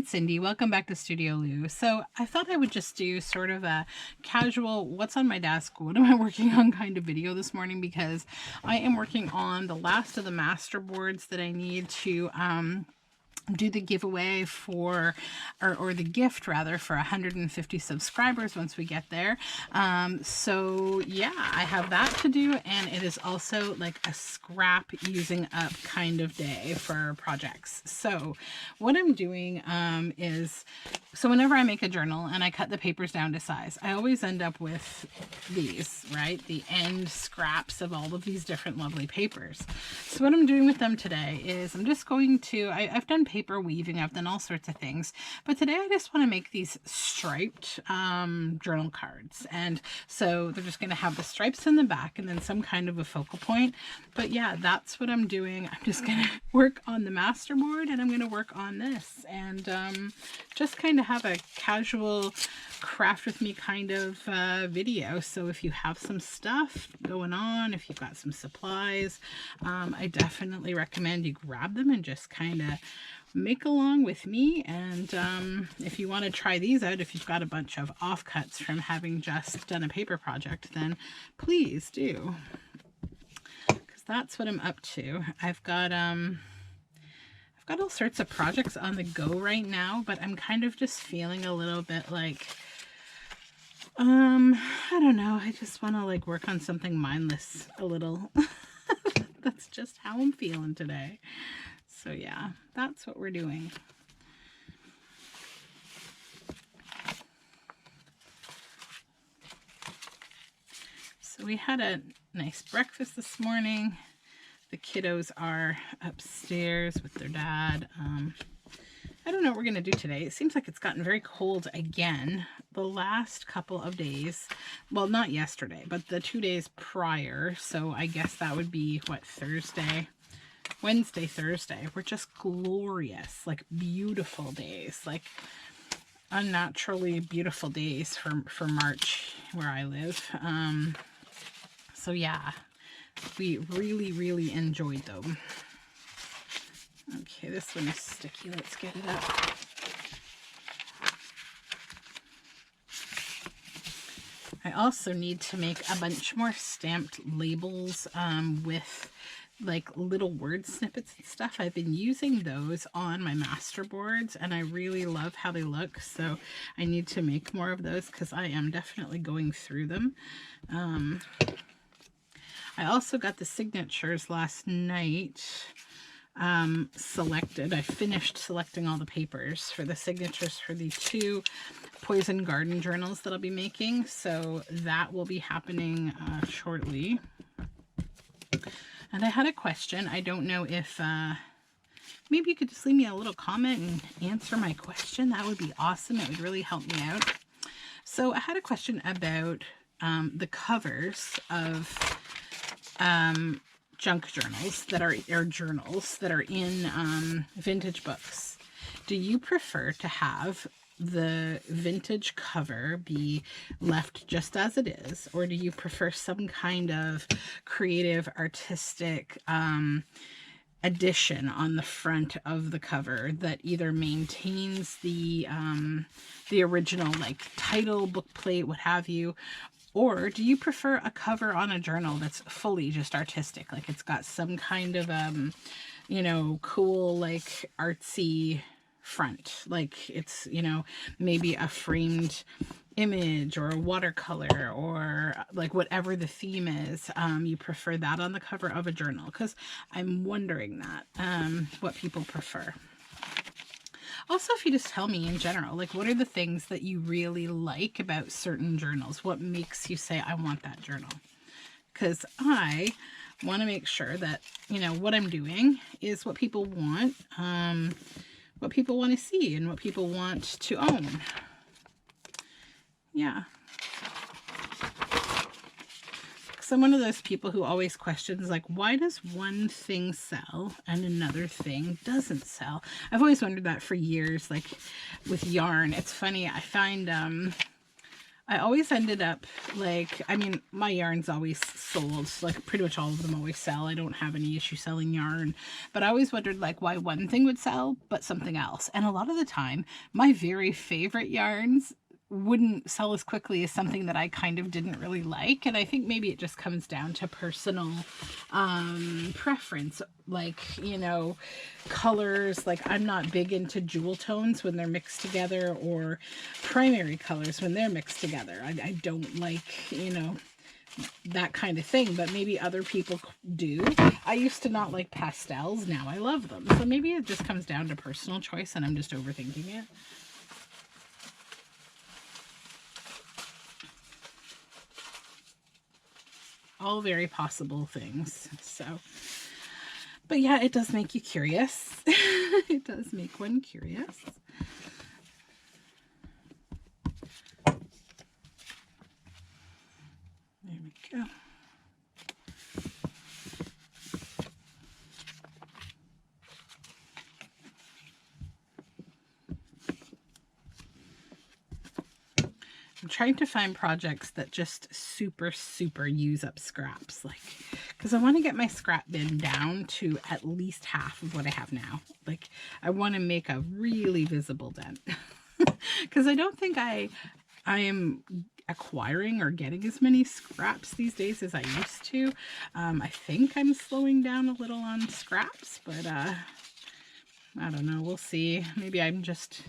it's Cindy. Welcome back to Studio Lou. So I thought I would just do sort of a casual, what's on my desk, what am I working on kind of video this morning, because I am working on the last of the master boards that I need to do the giveaway for, or the gift rather, for 150 subscribers once we get there. So yeah, I have that to do, and it is also like a scrap using up kind of day for projects. So what I'm doing is, so whenever I make a journal and I cut the papers down to size, I always end up with these, right? The end scraps of all of these different lovely papers. So what I'm doing with them today is I'm just going to, I've done paper weaving, I've done all sorts of things, but today I just want to make these striped journal cards. And so they're just going to have the stripes in the back and then some kind of a focal point. But yeah, that's what I'm doing. I'm just going to work on the masterboard, and I'm going to work on this, and just kind of have a casual craft with me kind of video. So if you have some stuff going on, if you've got some supplies, I definitely recommend you grab them and just kind of make along with me. And if you want to try these out, if you've got a bunch of offcuts from having just done a paper project, then please do, because that's what I'm up to. I've got all sorts of projects on the go right now, but I'm kind of just feeling a little bit like I don't know, I just want to like work on something mindless a little. That's just how I'm feeling today. So yeah, that's what we're doing. So we had a nice breakfast this morning. The kiddos are upstairs with their dad. I don't know what we're going to do today. It seems like it's gotten very cold again the last couple of days. Well, not yesterday, but the 2 days prior. So I guess that would be, what, Thursday? Wednesday, Thursday were just glorious, like beautiful days, like unnaturally beautiful days for March where I live. So yeah, we really enjoyed them. Okay, this one is sticky. Let's get it up. I also need to make a bunch more stamped labels with like little word snippets and stuff. I've been using those on my master boards and I really love how they look. So I need to make more of those because I am definitely going through them. I also got the signatures last night selected. I finished selecting all the papers for the signatures for the 2 poison garden journals that I'll be making. So that will be happening shortly. And I had a question. I don't know if maybe you could just leave me a little comment and answer my question. That would be awesome. It would really help me out. So I had a question about the covers of junk journals that are, or journals that are in vintage books. Do you prefer to have the vintage cover be left just as it is, or do you prefer some kind of creative, artistic addition on the front of the cover that either maintains the original like title, book plate, what have you? Or do you prefer a cover on a journal that's fully just artistic, like it's got some kind of you know, cool like artsy front, like it's, you know, maybe a framed image or a watercolor, or like whatever the theme is, you prefer that on the cover of a journal? Because I'm wondering that what people prefer. Also, if you just tell me in general, like what are the things that you really like about certain journals? What makes you say, I want that journal? Because I want to make sure that, you know, what I'm doing is what people want, what people want to see and what people want to own. Yeah. So I'm one of those people who always questions, like, why does one thing sell and another thing doesn't sell? I've always wondered that for years, like with yarn. It's funny, I find I always ended up like, I mean, my yarn's always sold, like pretty much all of them always sell. I don't have any issue selling yarn, but I always wondered like why one thing would sell, but something else. And a lot of the time, my very favorite yarns wouldn't sell as quickly as something that I kind of didn't really like. And I think maybe it just comes down to personal preference. Like, you know, colors, like I'm not big into jewel tones when they're mixed together, or primary colors when they're mixed together. I don't like, you know, that kind of thing, but maybe other people do. I used to not like pastels. Now I love them. So maybe it just comes down to personal choice and I'm just overthinking it. All very possible things. So, but yeah, it does make you curious. It does make one curious. There we go. I'm trying to find projects that just super use up scraps, like, because I want to get my scrap bin down to at least half of what I have now. Like, I want to make a really visible dent because I don't think I am acquiring or getting as many scraps these days as I used to. I think I'm slowing down a little on scraps, but I don't know. We'll see. Maybe I'm just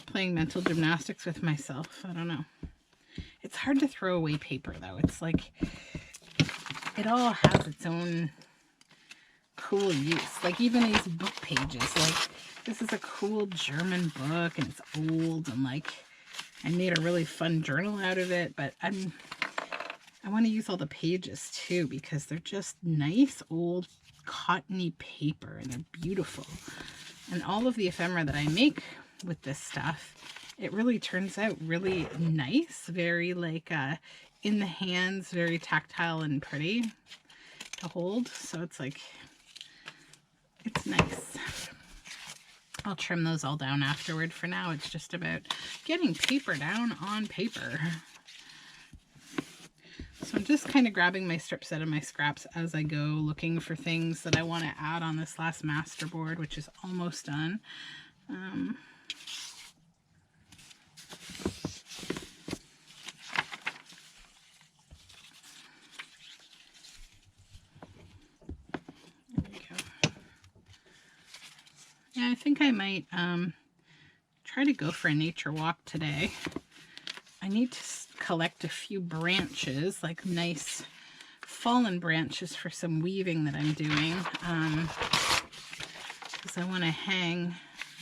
playing mental gymnastics with myself. I don't know. It's hard to throw away paper, though. It's like it all has its own cool use. Like even these book pages. Like this is a cool German book, and it's old, and like I made a really fun journal out of it. But I want to use all the pages too because they're just nice old cottony paper, and they're beautiful. And all of the ephemera that I make with this stuff, it really turns out really nice, very like in the hands, very tactile and pretty to hold. So it's like, it's nice. I'll trim those all down afterward. For now, it's just about getting paper down on paper. So I'm just kind of grabbing my strips out of my scraps as I go, looking for things that I want to add on this last masterboard, which is almost done. Yeah, I think I might try to go for a nature walk today. I need to collect a few branches, like nice fallen branches for some weaving that I'm doing. Because I want to hang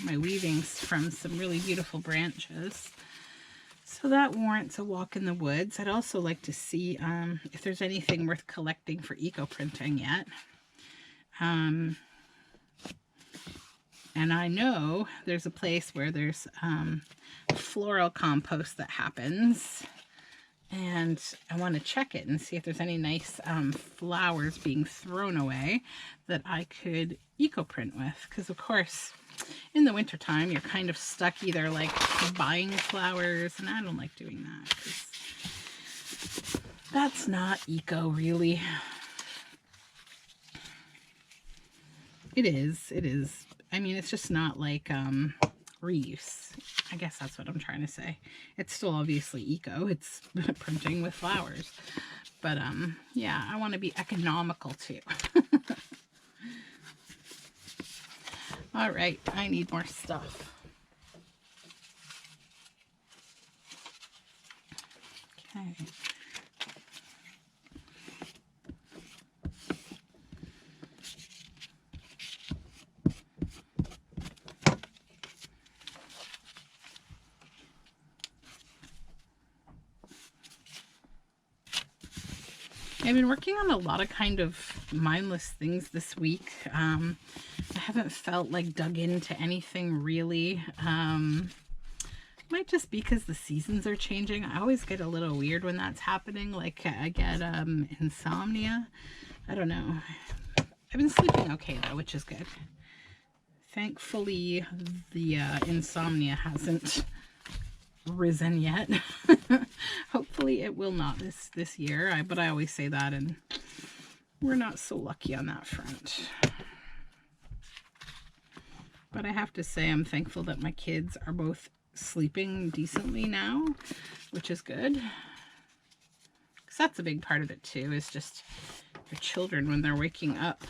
my weavings from some really beautiful branches. So that warrants a walk in the woods. I'd also like to see if there's anything worth collecting for eco-printing yet. And I know there's a place where there's floral compost that happens. And I want to check it and see if there's any nice flowers being thrown away that I could eco-print with. Because, of course, in the wintertime, you're kind of stuck either like buying flowers. And I don't like doing that because that's not eco, really. It is. It is. I mean, it's just not like reuse. I guess that's what I'm trying to say. It's still obviously eco. It's printing with flowers. But yeah, I want to be economical too. All right, I need more stuff. Okay. I've been working on a lot of kind of mindless things this week. I haven't felt like dug into anything really. Might just be because the seasons are changing. I always get a little weird when that's happening. Like I get insomnia. I don't know. I've been sleeping okay though, which is good. Thankfully, the insomnia hasn't risen yet. Hopefully it will not this year. But I always say that, and we're not so lucky on that front. But I have to say I'm thankful that my kids are both sleeping decently now, which is good. Because that's a big part of it too, is just your children when they're waking up.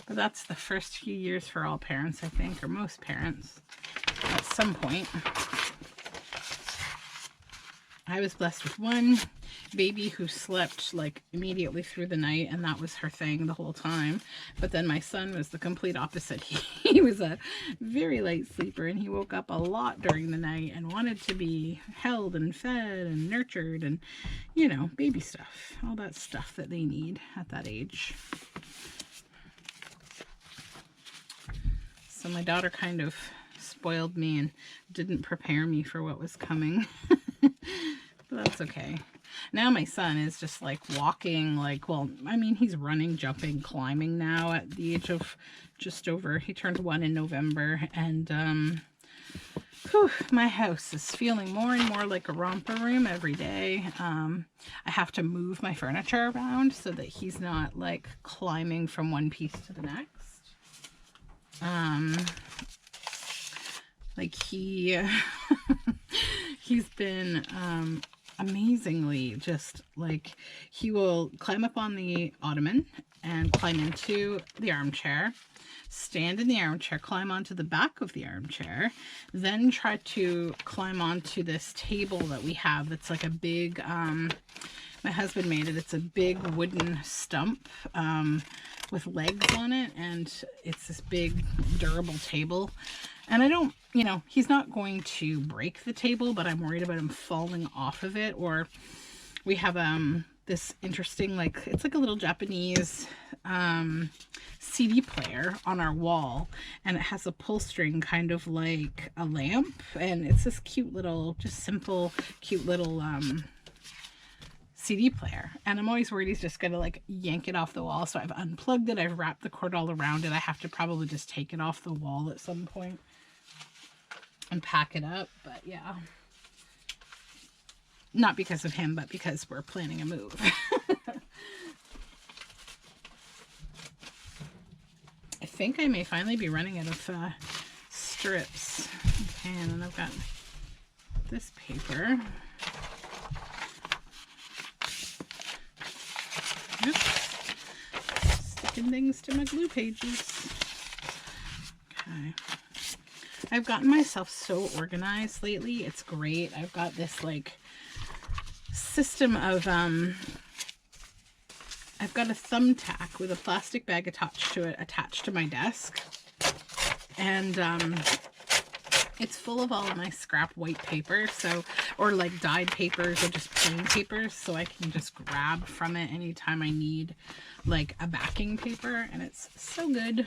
But that's the first few years for all parents, I think, or most parents at some point. I was blessed with one baby who slept like immediately through the night, and that was her thing the whole time. But then my son was the complete opposite. He was a very light sleeper, and he woke up a lot during the night and wanted to be held and fed and nurtured and, you know, baby stuff, all that stuff that they need at that age. So my daughter kind of spoiled me and didn't prepare me for what was coming. But that's okay. Now my son is just like walking, like, well, I mean, he's running, jumping, climbing now at the age of just over, he turned 1 in November. And whew, my house is feeling more and more like a romper room every day. I have to move my furniture around so that he's not like climbing from one piece to the next. Like he's been amazingly just like, he will climb up on the ottoman and climb into the armchair, stand in the armchair, climb onto the back of the armchair, then try to climb onto this table that we have that's like a big, my husband made it, it's a big wooden stump with legs on it, and it's this big durable table. And I don't, you know, he's not going to break the table, but I'm worried about him falling off of it. Or we have this interesting, like, it's like a little Japanese CD player on our wall, and it has a pull string kind of like a lamp, and it's this cute little, just simple, cute little CD player. And I'm always worried he's just gonna like yank it off the wall. So I've unplugged it, I've wrapped the cord all around it. I have to probably just take it off the wall at some point and pack it up. But yeah, not because of him, but because we're planning a move. I think I may finally be running out of strips. Okay, and then I've got this paper. Oops. Sticking things to my glue pages. Okay. I've gotten myself so organized lately. It's great. I've got this like system of I've got a thumbtack with a plastic bag attached to my desk. And it's full of all of my scrap white paper, so, or like dyed papers or just plain papers, so I can just grab from it anytime I need like a backing paper, and it's so good.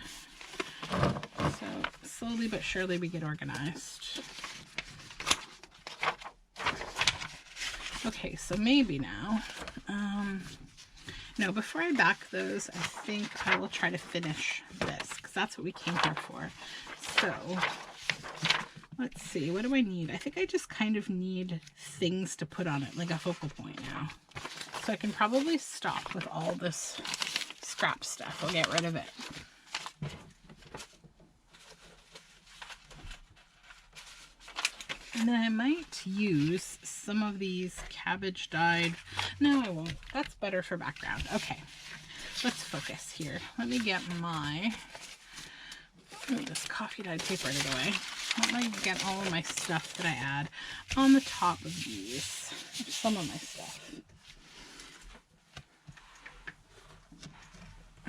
So slowly but surely we get organized. Okay, so maybe now, no, before I back those, I think I will try to finish this, because that's what we came here for. So let's see, what do I need? I think I just kind of need things to put on it, like a focal point now. So I can probably stop with all this scrap stuff. I'll get rid of it. And then I might use some of these cabbage dyed. No, I won't. That's better for background. Okay, let's focus here. Let me get this coffee dyed paper out of the way. Let me get all of my stuff that I add on the top of these. Some of my stuff.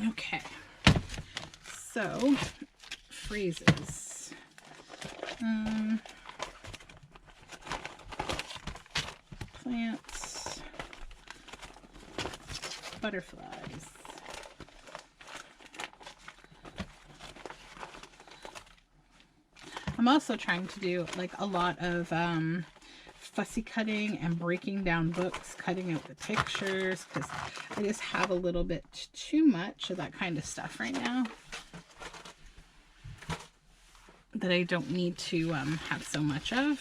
Okay, so phrases. Plants, butterflies, I'm also trying to do like a lot of fussy cutting and breaking down books, cutting out the pictures, because I just have a little bit too much of that kind of stuff right now that I don't need to have so much of.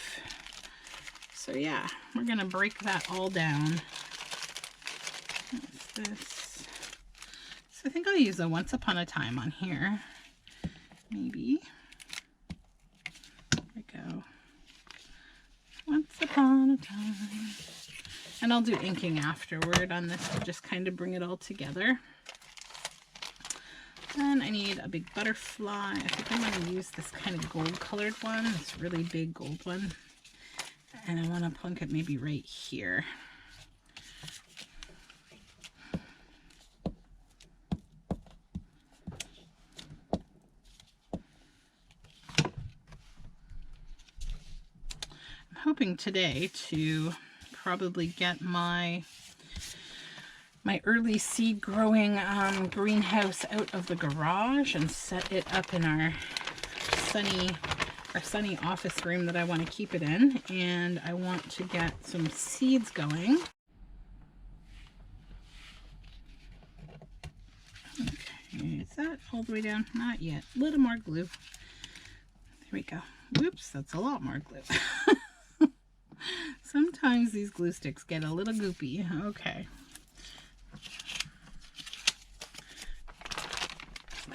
So yeah, we're gonna break that all down. What's this? So I think I'll use a Once Upon a Time on here. Maybe. There we go. Once upon a time. And I'll do inking afterward on this to just kind of bring it all together. Then I need a big butterfly. I think I'm going to use this kind of gold colored one, this really big gold one. And I want to plunk it maybe right here. I'm hoping today to probably get my early seed growing greenhouse out of the garage and set it up in our sunny office room that I want to keep it in, and I want to get some seeds going. Okay, is that all the way down? Not yet. A little more glue. There we go. Whoops, that's a lot more glue. Sometimes these glue sticks get a little goopy. Okay.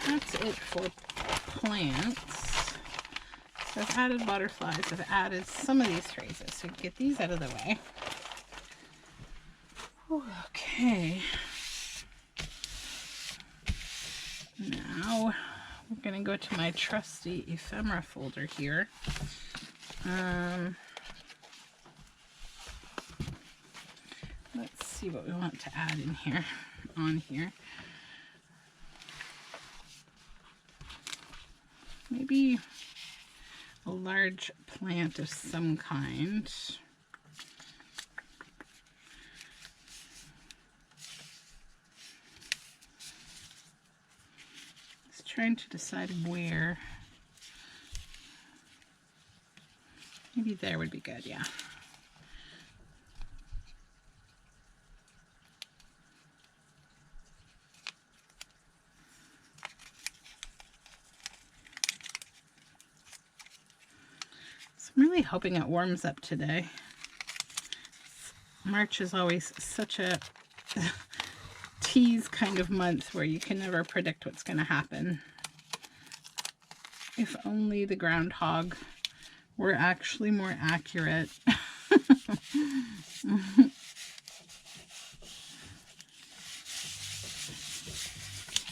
That's it for plants. So I've added butterflies. I've added some of these phrases. So get these out of the way. Okay. Now we're going to go to my trusty ephemera folder here. Let's see what we want to add in here, on here. Maybe a large plant of some kind. Just trying to decide where. Maybe there would be good, yeah. I'm really hoping it warms up today. March is always such a tease kind of month where you can never predict what's going to happen. If only the groundhog were actually more accurate.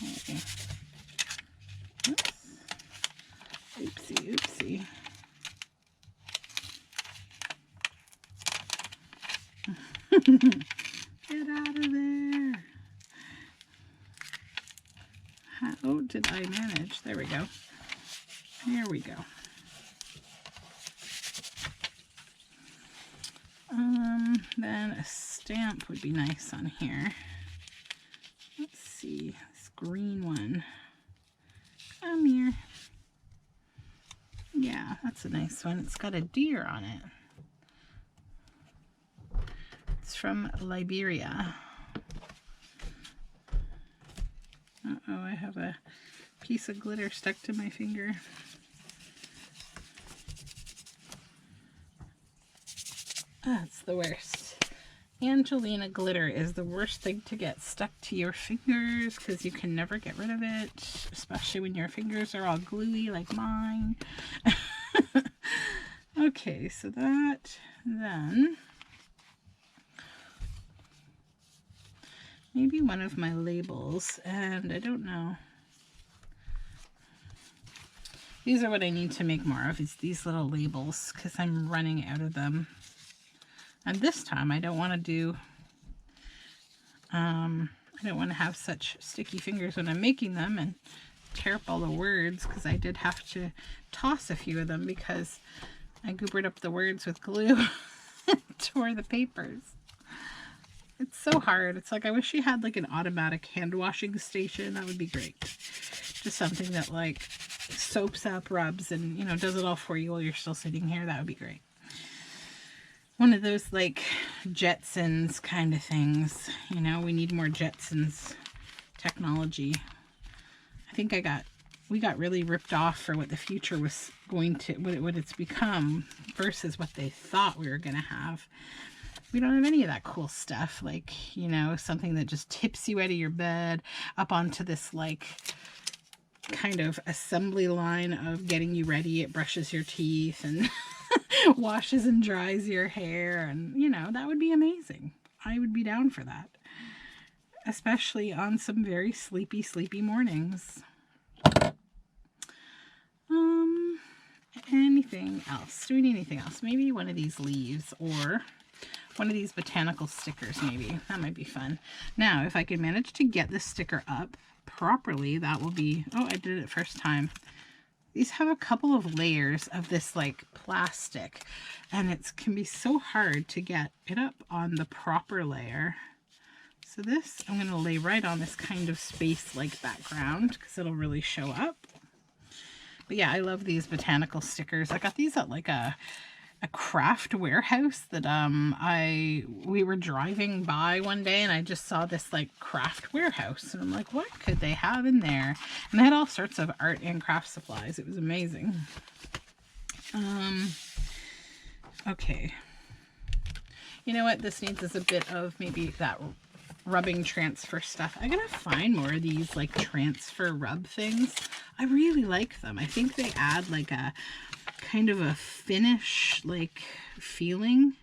Okay. Oops. Oopsie, oopsie. Get out of there. How did I manage? There we go. There we go. Then a stamp would be nice on here. Let's see, this green one. Come here. Yeah, that's a nice one. It's got a deer on it. It's from Liberia. Uh-oh, I have a piece of glitter stuck to my finger. That's the worst. Angelina glitter is the worst thing to get stuck to your fingers because you can never get rid of it, especially when your fingers are all gluey like mine. Okay, so that, then maybe one of my labels, and I don't know. These are what I need to make more of, is these little labels, because I'm running out of them. And this time I don't want to do, I don't want to have such sticky fingers when I'm making them and tear up all the words, because I did have to toss a few of them because I goobered up the words with glue and tore the papers. It's so hard. It's like, I wish you had like an automatic hand washing station. That would be great. Just something that like soaps up, rubs, and, you know, does it all for you while you're still sitting here. That would be great. One of those like Jetsons kind of things. You know, we need more Jetsons technology. I think I got we got really ripped off for what the future was going to, what it's become versus what they thought we were going to have. We don't have any of that cool stuff, like, you know, something that just tips you out of your bed up onto this like kind of assembly line of getting you ready. It brushes your teeth and washes and dries your hair, and you know, that would be amazing. I would be down for that, especially on some very sleepy mornings. Anything else? Do we need anything else? Maybe one of these leaves or one of these botanical stickers, maybe. That might be fun. Now, if I could manage to get this sticker up properly, that will be... Oh, I did it first time. These have a couple of layers of this like plastic, and it can be so hard to get it up on the proper layer. So this, I'm going to lay right on this kind of space-like background because it'll really show up. But yeah, I love these botanical stickers. I got these at like a craft warehouse that we were driving by one day, and I just saw this like craft warehouse, and I'm like, what could they have in there? And they had all sorts of art and craft supplies. It was amazing. Okay. You know what this needs is a bit of maybe that rubbing transfer stuff. I gotta find more of these like transfer rub things. I really like them. I think they add like a kind of a finish like feeling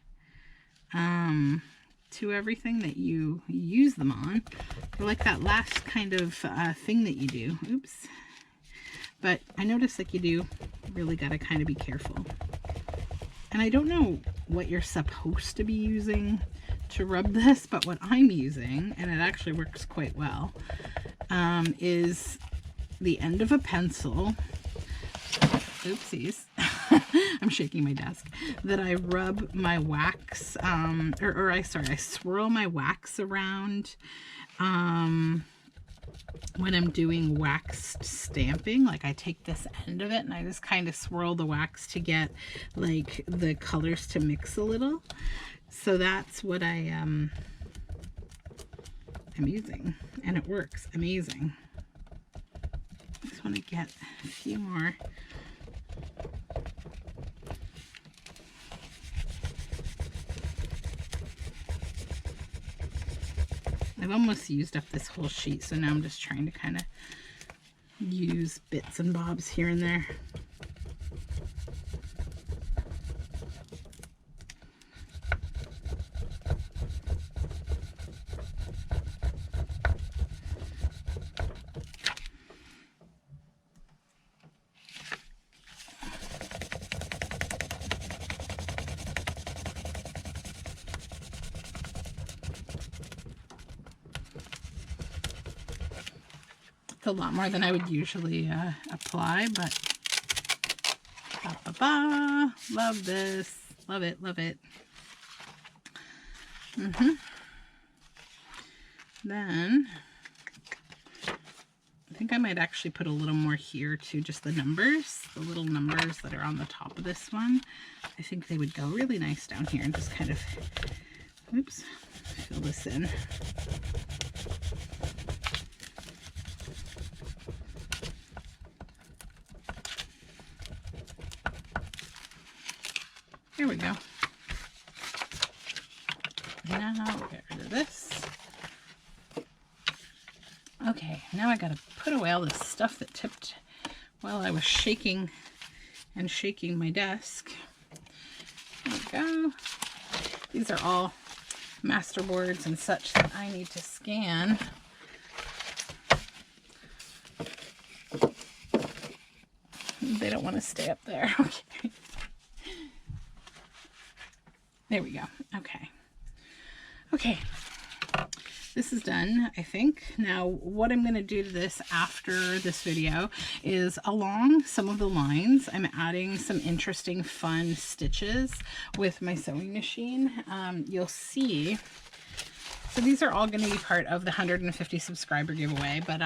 to everything that you use them on. They're like that last kind of thing that you do. Oops. But I notice like you do really gotta kind of be careful. And I don't know what you're supposed to be using to rub this, but what I'm using, and it actually works quite well, is the end of a pencil. Oopsies. I'm shaking my desk. That I rub my wax, I swirl my wax around when I'm doing waxed stamping. Like I take this end of it and I just kind of swirl the wax to get like the colors to mix a little. So that's what I'm using, and it works amazing. I just want to get a few more. I've almost used up this whole sheet, so now I'm just trying to kind of use bits and bobs here and there. It's a lot more than I would usually apply, but love this. Love it, love it. Then I think I might actually put a little more here too, just the numbers, the little numbers that are on the top of this one. I think they would go really nice down here, and just kind of, oops, fill this in. There we go. Now we'll get rid of this. Okay, now I gotta put away all this stuff that tipped while I was shaking and shaking my desk. There we go. These are all masterboards and such that I need to scan. They don't want to stay up there. Okay. There we go. Okay. Okay. This is done, I think. Now, what I'm going to do to this after this video is along some of the lines, I'm adding some interesting, fun stitches with my sewing machine. You'll see. So these are all going to be part of the 150 subscriber giveaway, but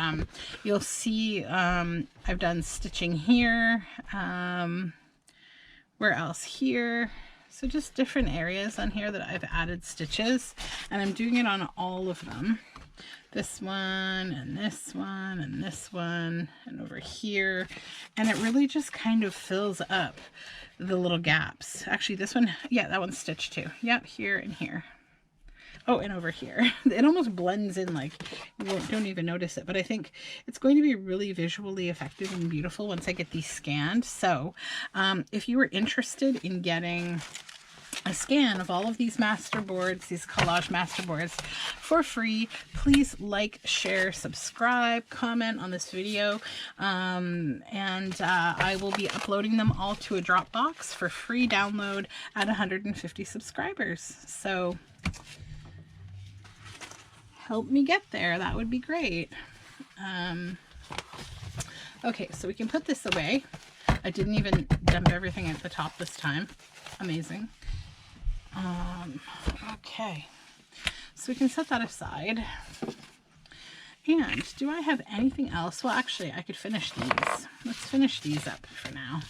you'll see I've done stitching here. Where else? Here. So just different areas on here that I've added stitches, and I'm doing it on all of them. this one and this one and this one and over here, and it really just kind of fills up the little gaps. Actually, this one, yeah, that one's stitched too. Yep, here and here. Oh, and over here. It almost blends in, like you don't even notice it, but I think it's going to be really visually effective and beautiful once I get these scanned. So if you were interested in getting a scan of all of these masterboards, these collage masterboards for free, please like, share, subscribe, comment on this video, and I will be uploading them all to a Dropbox for free download at 150 subscribers. So help me get there. That would be great. Okay, so we can put this away. I didn't even dump everything at the top this time. Amazing. Okay, so we can set that aside. And do I have anything else? Well, actually, I could finish these. Let's finish these up for now.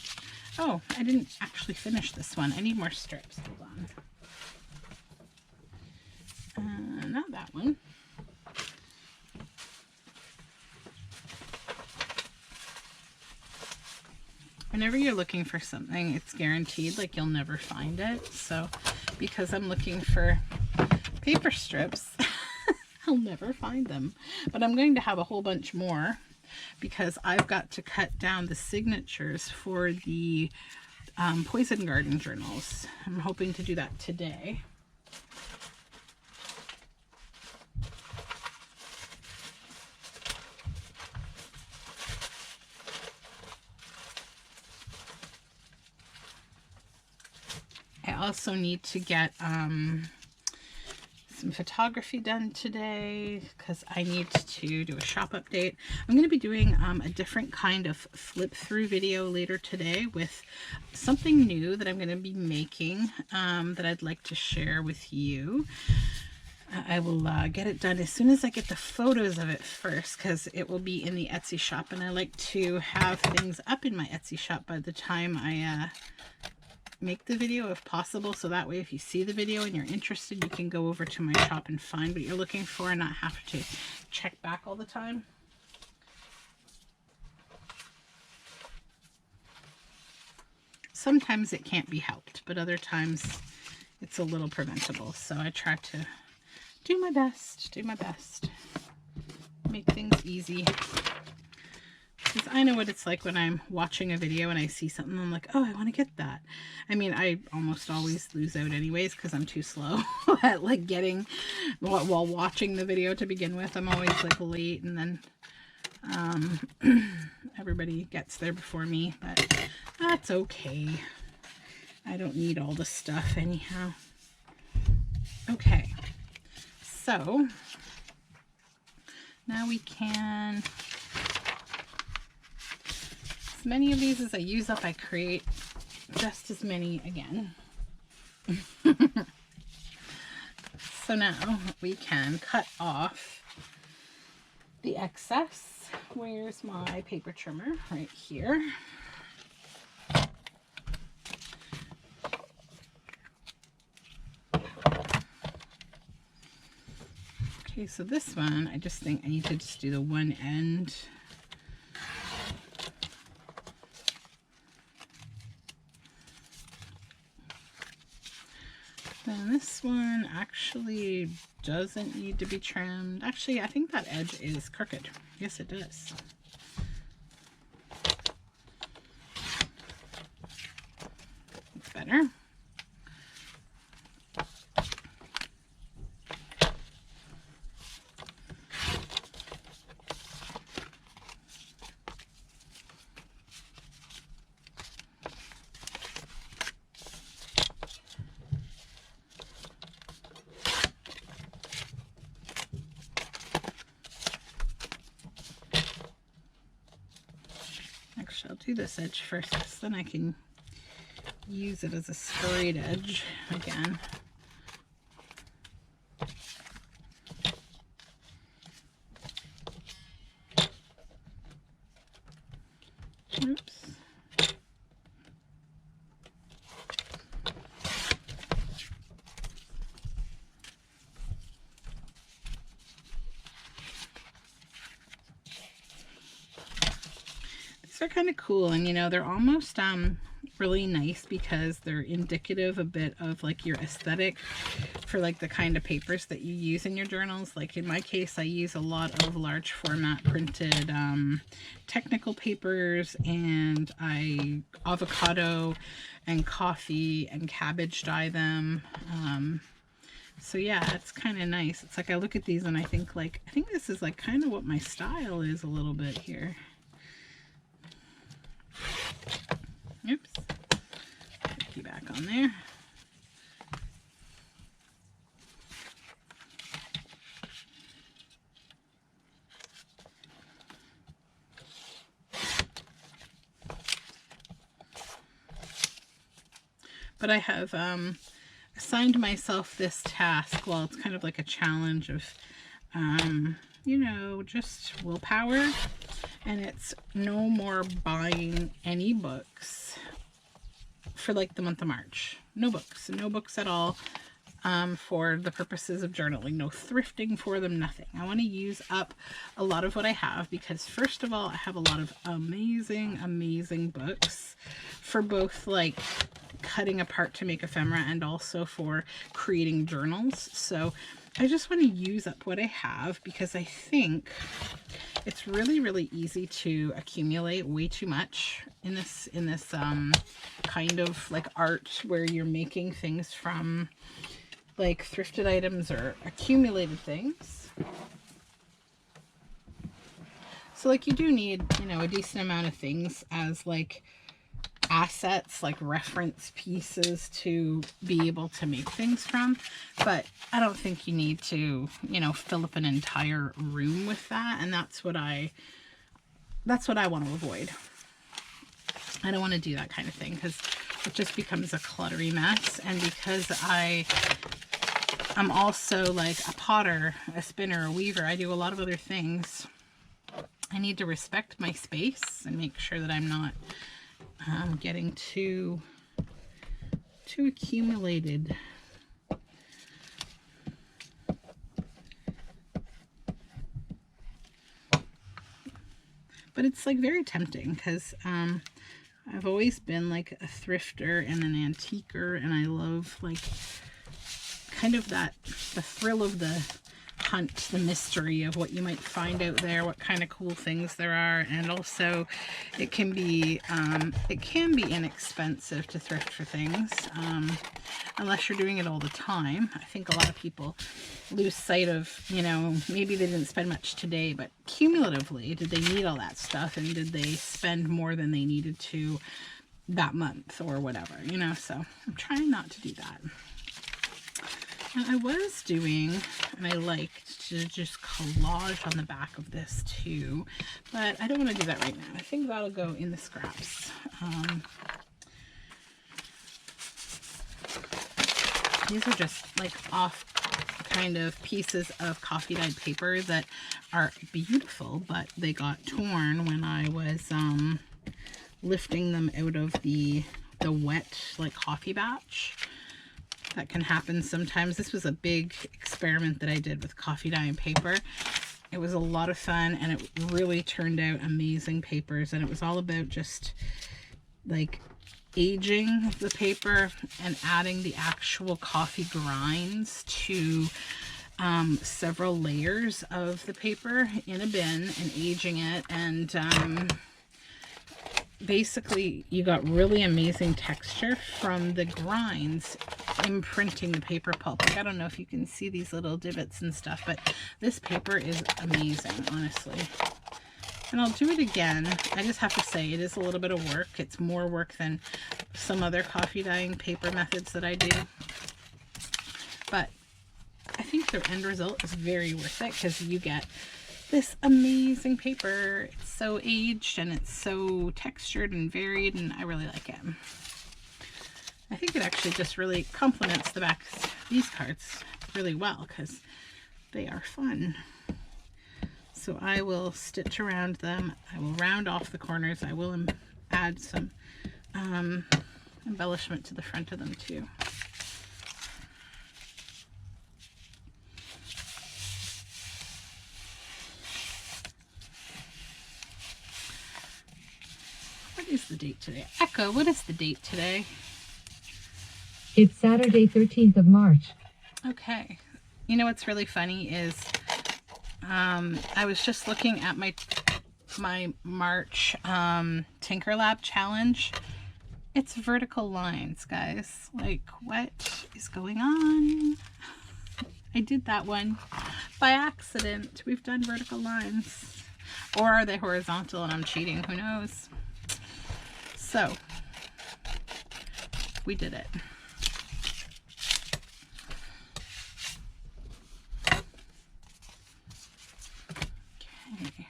Oh, I didn't actually finish this one. I need more strips. Hold on. Not that one. Whenever you're looking for something, it's guaranteed like you'll never find it. So because I'm looking for paper strips, I'll never find them. But I'm going to have a whole bunch more because I've got to cut down the signatures for the Poison Garden journals. I'm hoping to do that today. I also need to get some photography done today because I need to do a shop update. I'm going to be doing a different kind of flip through video later today with something new that I'm going to be making that I'd like to share with you. I will get it done as soon as I get the photos of it first, because it will be in the Etsy shop, and I like to have things up in my Etsy shop by the time I make the video if possible, so that way if you see the video and you're interested, you can go over to my shop and find what you're looking for and not have to check back all the time. Sometimes it can't be helped, but other times it's a little preventable, so I try to do my best, make things easy. Because I know what it's like when I'm watching a video and I see something, I'm like, oh, I want to get that. I mean, I almost always lose out anyways because I'm too slow at like getting, while watching the video to begin with. I'm always like late, and then everybody gets there before me, but that's okay. I don't need all the stuff anyhow. Okay, so now we can, as many of these as I use up, I create just as many again. So now we can cut off the excess. Where's my paper trimmer? Right here. Okay, so this one, I just think I need to just do the one end. Then this one actually doesn't need to be trimmed. Actually, I think that edge is crooked. Yes, it does. It's better. I'll do this edge first, because then I can use it as a straight edge again. Oops. So they're kind of cool, and you know, they're almost really nice because they're indicative a bit of like your aesthetic for like the kind of papers that you use in your journals. Like in my case, I use a lot of large format printed technical papers, and I avocado and coffee and cabbage dye them. So yeah, it's kind of nice. It's like I look at these and I think this is like kind of what my style is a little bit here. Oops. Put you back on there. But I have assigned myself this task. Well, it's kind of like a challenge of, you know, just willpower. And it's no more buying any books for like the month of March. No books at all for the purposes of journaling. No thrifting for them, nothing. I want to use up a lot of what I have because first of all, I have a lot of amazing, amazing books for both like cutting apart to make ephemera and also for creating journals. So I just want to use up what I have because I think it's really, really easy to accumulate way too much in this kind of like art where you're making things from like thrifted items or accumulated things. So like you do need, you know, a decent amount of things as like assets, like reference pieces to be able to make things from, but I don't think you need to, you know, fill up an entire room with that, and that's what I want to avoid. I don't want to do that kind of thing because it just becomes a cluttery mess. And because I'm also like a potter, a spinner, a weaver, I do a lot of other things. I need to respect my space and make sure that I'm not getting too accumulated. But it's like very tempting because I've always been like a thrifter and an antiquer, and I love like kind of the thrill of the hunt, the mystery of what you might find out there, what kind of cool things there are. And also it can be inexpensive to thrift for things unless you're doing it all the time. I think a lot of people lose sight of, you know, maybe they didn't spend much today, but cumulatively, did they need all that stuff, and did they spend more than they needed to that month or whatever, you know? So I'm trying not to do that. And I was doing, and I liked to just collage on the back of this too, but I don't want to do that right now. I think that'll go in the scraps. These are just like off kind of pieces of coffee dyed paper that are beautiful, but they got torn when I was lifting them out of the wet like coffee batch. That can happen sometimes. This was a big experiment that I did with coffee dye and paper. It was a lot of fun, and it really turned out amazing papers, and it was all about just like aging the paper and adding the actual coffee grinds to several layers of the paper in a bin and aging it, and basically you got really amazing texture from the grinds imprinting the paper pulp. Like, I don't know if you can see these little divots and stuff, but this paper is amazing, honestly. And I'll do it again. I just have to say it is a little bit of work. It's more work than some other coffee dyeing paper methods that I do, but I think the end result is very worth it because you get this amazing paper. It's so aged and it's so textured and varied, and I really like it. I think it actually just really complements the backs of these cards really well because they are fun. So I will stitch around them. I will round off the corners. I will add some embellishment to the front of them too. the date today? Echo, what is the date today? It's Saturday, 13th of March. Okay. You know what's really funny is I was just looking at my March tinkerlab challenge. It's vertical lines, guys. Like, what is going on? I did that one by accident. We've done vertical lines. Or are they horizontal and I'm cheating? Who knows? So, we did it. Okay.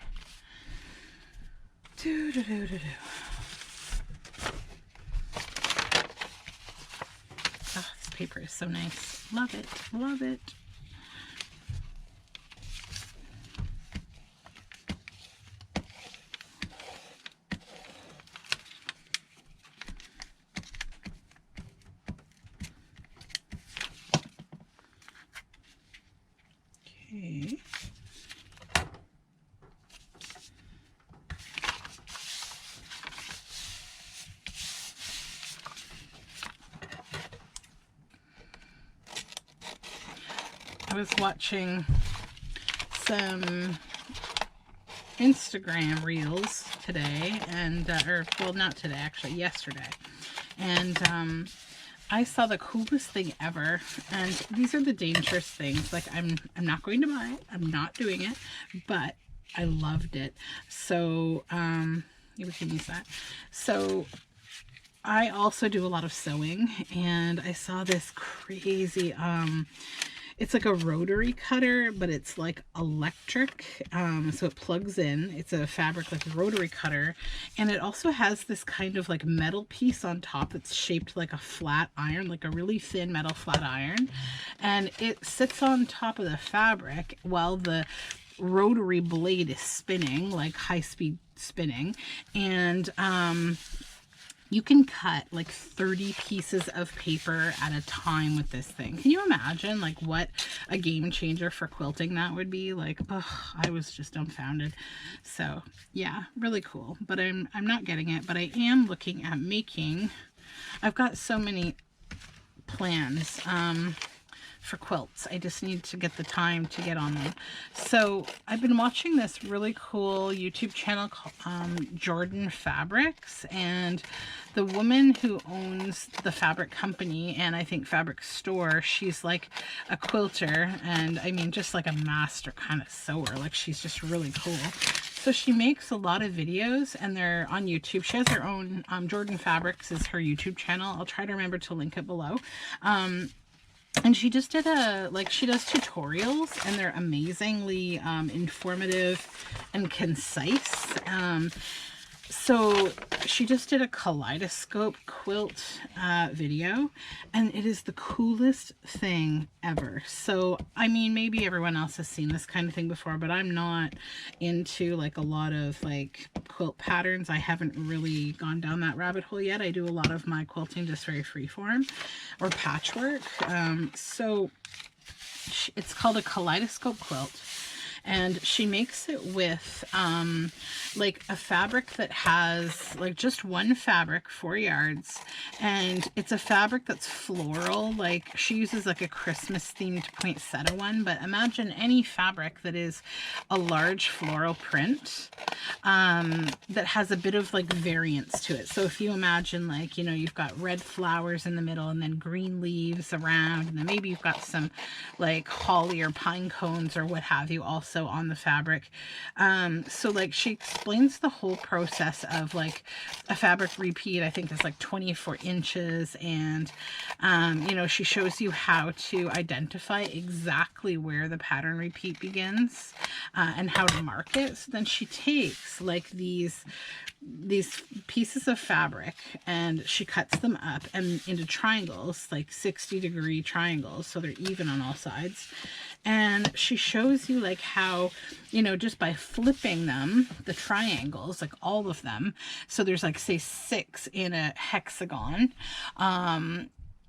Oh, this paper is so nice. Love it. Love it. Okay. I was watching some Instagram reels today, and or well, not today, actually yesterday, and I saw the coolest thing ever. And these are the dangerous things. Like, I'm not going to buy it. I'm not doing it, but I loved it. So we can use that. So I also do a lot of sewing, and I saw this crazy it's like a rotary cutter, but it's like electric, so it plugs in. It's a fabric like a rotary cutter, and it also has this kind of like metal piece on top that's shaped like a flat iron, like a really thin metal flat iron, and it sits on top of the fabric while the rotary blade is spinning, like high-speed spinning, and you can cut like 30 pieces of paper at a time with this thing. Can you imagine like what a game changer for quilting that would be? Like, oh, I was just dumbfounded. So yeah, really cool. But I'm not getting it, but I am looking at making, I've got so many plans for quilts. I just need to get the time to get on them. So I've been watching this really cool YouTube channel called Jordan Fabrics, and the woman who owns the fabric company and I think fabric store, she's like a quilter, and I mean just like a master kind of sewer. Like, she's just really cool. So she makes a lot of videos, and they're on YouTube. She has her own, Jordan Fabrics is her YouTube channel. I'll try to remember to link it below. And she just did she does tutorials, and they're amazingly informative and concise. So she just did a kaleidoscope quilt video, and it is the coolest thing ever. So, I mean, maybe everyone else has seen this kind of thing before, but I'm not into like a lot of like quilt patterns. I haven't really gone down that rabbit hole yet. I do a lot of my quilting just very freeform or patchwork. So it's called a kaleidoscope quilt. And she makes it with like a fabric that has like just one fabric, 4 yards, and it's a fabric that's floral. Like, she uses like a Christmas themed poinsettia one, but imagine any fabric that is a large floral print that has a bit of like variance to it. So if you imagine, like, you know, you've got red flowers in the middle and then green leaves around, and then maybe you've got some like holly or pine cones or what have you also on the fabric. So like, she explains the whole process of like a fabric repeat. I think it's like 24 inches, and you know, she shows you how to identify exactly where the pattern repeat begins and how to mark it. So then she takes like these pieces of fabric, and she cuts them up and into triangles, like 60-degree triangles, so they're even on all sides. And she shows you like how, you know, just by flipping them, the triangles, like all of them, so there's like, say, 6 in a hexagon,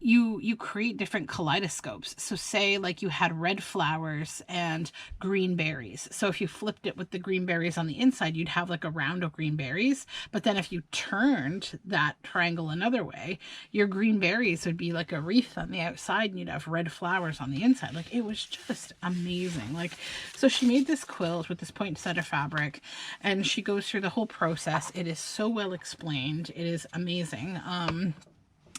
you create different kaleidoscopes. So say like you had red flowers and green berries. So if you flipped it with the green berries on the inside, you'd have like a round of green berries. But then if you turned that triangle another way, your green berries would be like a wreath on the outside and you'd have red flowers on the inside. Like it was just amazing. Like, so she made this quilt with this poinsettia fabric and she goes through the whole process. It is so well explained. It is amazing.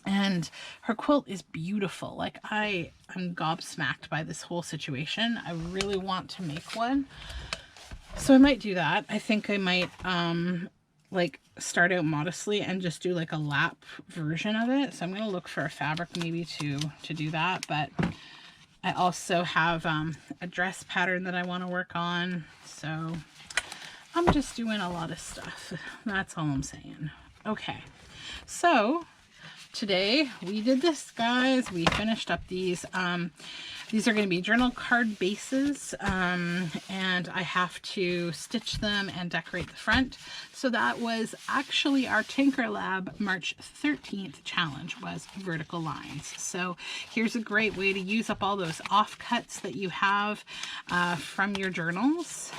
And her quilt is beautiful. Like I'm gobsmacked by this whole situation. I really want to make one. So I might do that. I think I might like start out modestly and just do like a lap version of it. So I'm going to look for a fabric maybe to do that. But I also have a dress pattern that I want to work on. So I'm just doing a lot of stuff. That's all I'm saying. Okay. So today we did this, guys. We finished up these. These are going to be journal card bases, and I have to stitch them and decorate the front. So that was actually our tinkerlab March 13th challenge, was vertical lines. So here's a great way to use up all those offcuts that you have from your journals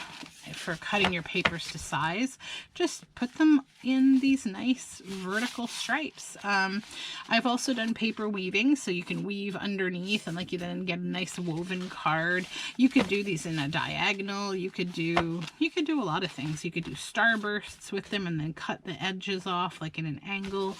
for cutting your papers to size. Just put them in these nice vertical stripes. I've also done paper weaving, so you can weave underneath and like you then get a nice woven card. You could do these in a diagonal. You could do a lot of things. You could do starbursts with them and then cut the edges off like in an angle.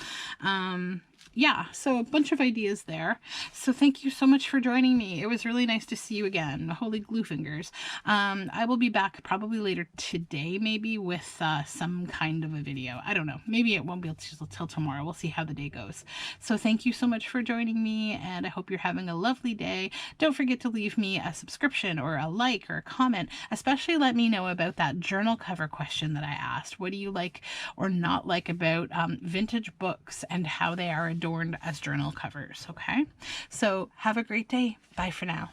Yeah, so a bunch of ideas there. So thank you so much for joining me. It was really nice to see you again. Holy glue fingers. I will be back probably later today, maybe with some kind of a video. I don't know. Maybe it won't be till tomorrow. We'll see how the day goes. So thank you so much for joining me, and I hope you're having a lovely day. Don't forget to leave me a subscription or a like or a comment. Especially let me know about that journal cover question that I asked. What do you like or not like about vintage books and how they are adorned as journal covers? Okay, so have a great day. Bye for now.